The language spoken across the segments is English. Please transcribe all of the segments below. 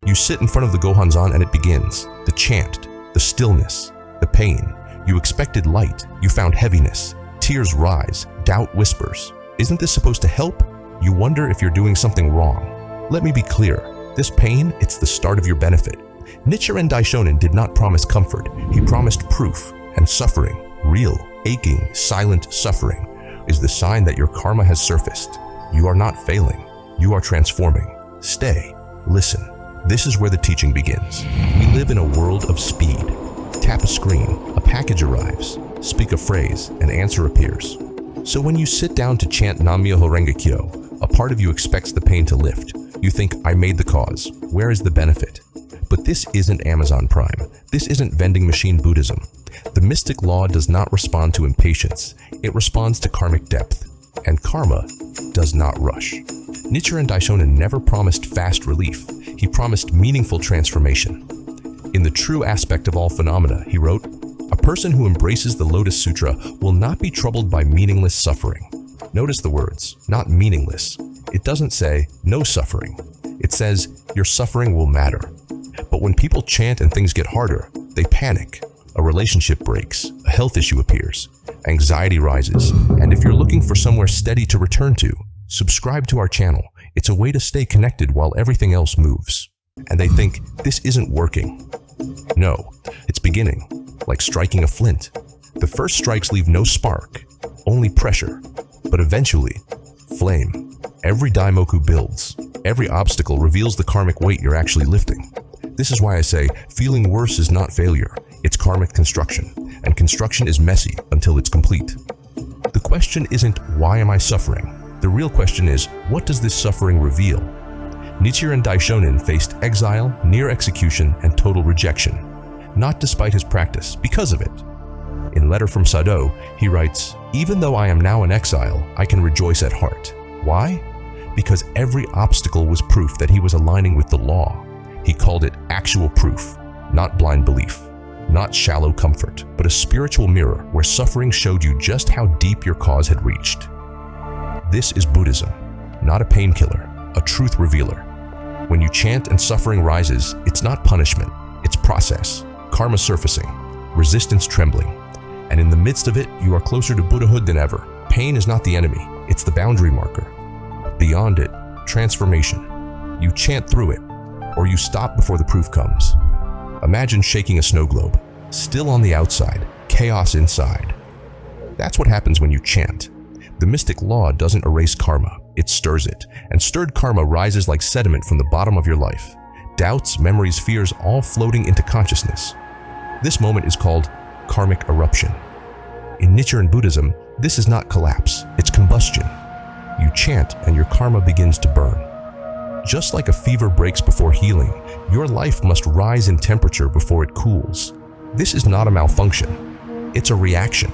You sit in front of the Gohanzan and it begins. The chant, the stillness, the pain. You expected light, you found heaviness. Tears rise, doubt whispers. Isn't this supposed to help? You wonder if you're doing something wrong. Let me be clear. This pain, it's the start of your benefit. Nichiren Daishonin did not promise comfort. He promised proof. And suffering, real, aching, silent suffering, is the sign that your karma has surfaced. You are not failing. You are transforming. Stay. Listen. This is where the teaching begins. We live in a world of speed. Tap a screen, a package arrives. Speak a phrase, an answer appears. So when you sit down to chant Myoho Renge Kyo, a part of you expects the pain to lift. You think, I made the cause. Where is the benefit? But this isn't Amazon Prime. This isn't vending machine Buddhism. The mystic law does not respond to impatience. It responds to karmic depth. And karma does not rush. Nichiren Daishonin never promised fast relief. He promised meaningful transformation. In the true aspect of all phenomena, he wrote, a person who embraces the Lotus Sutra will not be troubled by meaningless suffering. Notice the words, not meaningless. It doesn't say no suffering. It says your suffering will matter. But when people chant and things get harder, they panic. A relationship breaks, a health issue appears, anxiety rises, and if you're looking for somewhere steady to return to, subscribe to our channel. It's a way to stay connected while everything else moves. And they think, this isn't working. No, it's beginning, like striking a flint. The first strikes leave no spark, only pressure, but eventually, flame. Every daimoku builds. Every obstacle reveals the karmic weight you're actually lifting. This is why I say, feeling worse is not failure. It's karmic construction, and construction is messy until it's complete. The question isn't, why am I suffering? The real question is, what does this suffering reveal? Nichiren Daishonin faced exile, near execution, and total rejection. Not despite his practice, because of it. In Letter from Sado, he writes, even though I am now in exile, I can rejoice at heart. Why? Because every obstacle was proof that he was aligning with the law. He called it actual proof, not blind belief. Not shallow comfort, but a spiritual mirror where suffering showed you just how deep your cause had reached. This is Buddhism, not a painkiller, a truth revealer. When you chant and suffering rises, it's not punishment, it's process, karma surfacing, resistance trembling. And in the midst of it, you are closer to Buddhahood than ever. Pain is not the enemy, it's the boundary marker. Beyond it, transformation. You chant through it, or you stop before the proof comes. Imagine shaking a snow globe, still on the outside, chaos inside. That's what happens when you chant. The mystic law doesn't erase karma, it stirs it, and stirred karma rises like sediment from the bottom of your life. Doubts, memories, fears, all floating into consciousness. This moment is called karmic eruption. In Nichiren Buddhism, this is not collapse, it's combustion. You chant and your karma begins to burn. Just like a fever breaks before healing, your life must rise in temperature before it cools. This is not a malfunction, it's a reaction.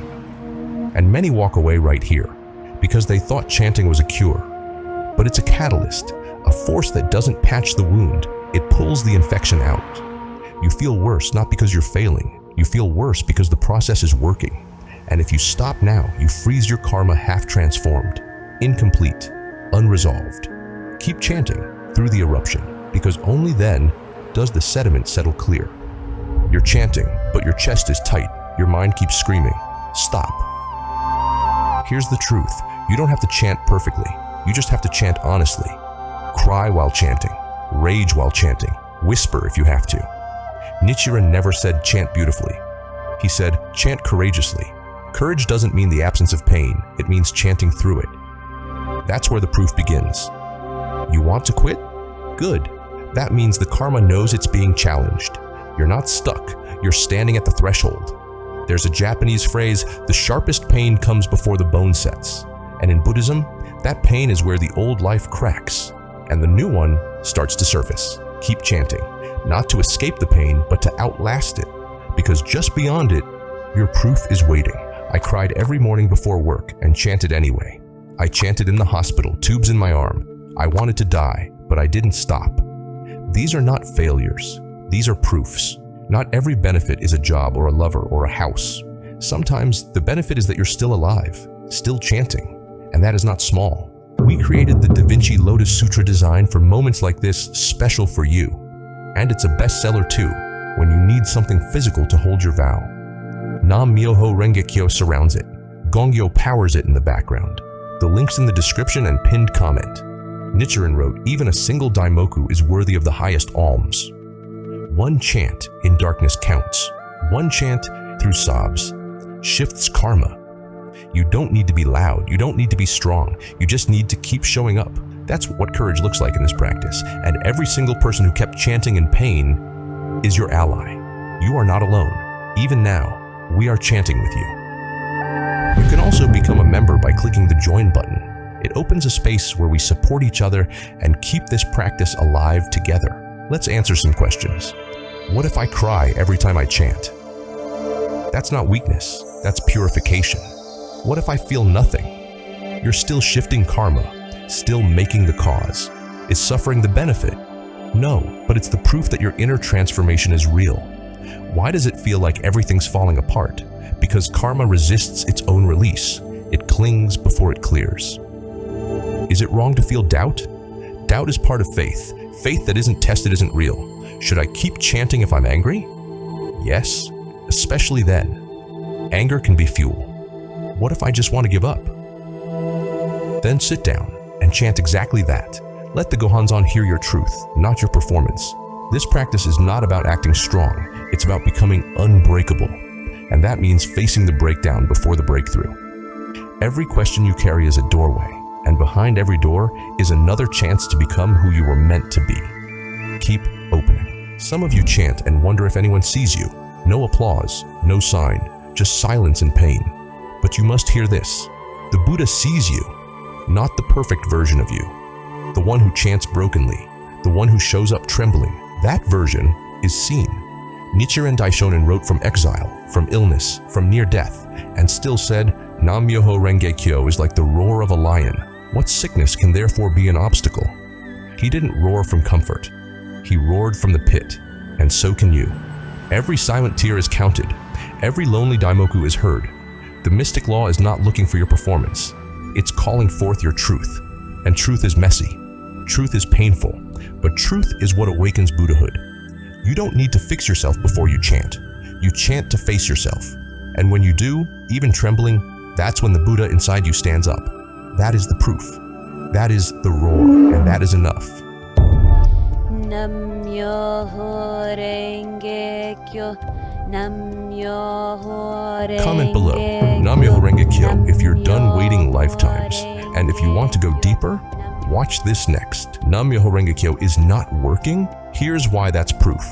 And many walk away right here, because they thought chanting was a cure. But it's a catalyst, a force that doesn't patch the wound, it pulls the infection out. You feel worse not because you're failing, you feel worse because the process is working. And if you stop now, you freeze your karma half transformed, incomplete, unresolved. Keep chanting through the eruption, because only then does the sediment settle clear. You're chanting, but your chest is tight, your mind keeps screaming, stop. Here's the truth, you don't have to chant perfectly, you just have to chant honestly. Cry while chanting, rage while chanting, whisper if you have to. Nichiren never said chant beautifully. He said chant courageously. Courage doesn't mean the absence of pain, it means chanting through it. That's where the proof begins. You want to quit? Good. That means the karma knows it's being challenged. You're not stuck, you're standing at the threshold. There's a Japanese phrase, the sharpest pain comes before the bone sets. And in Buddhism, that pain is where the old life cracks, and the new one starts to surface. Keep chanting, not to escape the pain, but to outlast it. Because just beyond it, your proof is waiting. I cried every morning before work and chanted anyway. I chanted in the hospital, tubes in my arm. I wanted to die, but I didn't stop. These are not failures. These are proofs. Not every benefit is a job or a lover or a house. Sometimes the benefit is that you're still alive, still chanting, and that is not small. We created the Da Vinci Lotus Sutra design for moments like this, special for you. And it's a bestseller too, when you need something physical to hold your vow. Nam Myoho Renge Kyo surrounds it. Gongyo powers it in the background. The link's in the description and pinned comment. Nichiren wrote, even a single daimoku is worthy of the highest alms. One chant in darkness counts. One chant through sobs shifts karma. You don't need to be loud. You don't need to be strong. You just need to keep showing up. That's what courage looks like in this practice. And every single person who kept chanting in pain is your ally. You are not alone. Even now, we are chanting with you. You can also become a member by clicking the join button. It opens a space where we support each other and keep this practice alive together. Let's answer some questions. What if I cry every time I chant? That's not weakness, that's purification. What if I feel nothing? You're still shifting karma, still making the cause. Is suffering the benefit? No, but it's the proof that your inner transformation is real. Why does it feel like everything's falling apart? Because karma resists its own release. It clings before it clears. Is it wrong to feel doubt? Doubt is part of faith. Faith that isn't tested isn't real. Should I keep chanting if I'm angry? Yes, especially then. Anger can be fuel. What if I just want to give up? Then sit down and chant exactly that. Let the Gohanzon hear your truth, not your performance. This practice is not about acting strong. It's about becoming unbreakable. And that means facing the breakdown before the breakthrough. Every question you carry is a doorway, and behind every door is another chance to become who you were meant to be. Keep opening. Some of you chant and wonder if anyone sees you. No applause, no sign, just silence and pain. But you must hear this. The Buddha sees you, not the perfect version of you. The one who chants brokenly, the one who shows up trembling. That version is seen. Nichiren Daishonin wrote from exile, from illness, from near death, and still said, Nam Myoho Renge Kyo is like the roar of a lion. What sickness can therefore be an obstacle? He didn't roar from comfort. He roared from the pit, and so can you. Every silent tear is counted. Every lonely daimoku is heard. The mystic law is not looking for your performance. It's calling forth your truth. And truth is messy. Truth is painful. But truth is what awakens Buddhahood. You don't need to fix yourself before you chant. You chant to face yourself. And when you do, even trembling, that's when the Buddha inside you stands up. That is the proof. That is the roar, and that is enough. Nam Myoho Renge Kyo. Nam Myoho Renge Kyo. Comment below, Nam Myoho Renge Kyo, if you're done waiting lifetimes. And if you want to go deeper, watch this next. Nam Myoho Renge Kyo is not working? Here's why that's proof.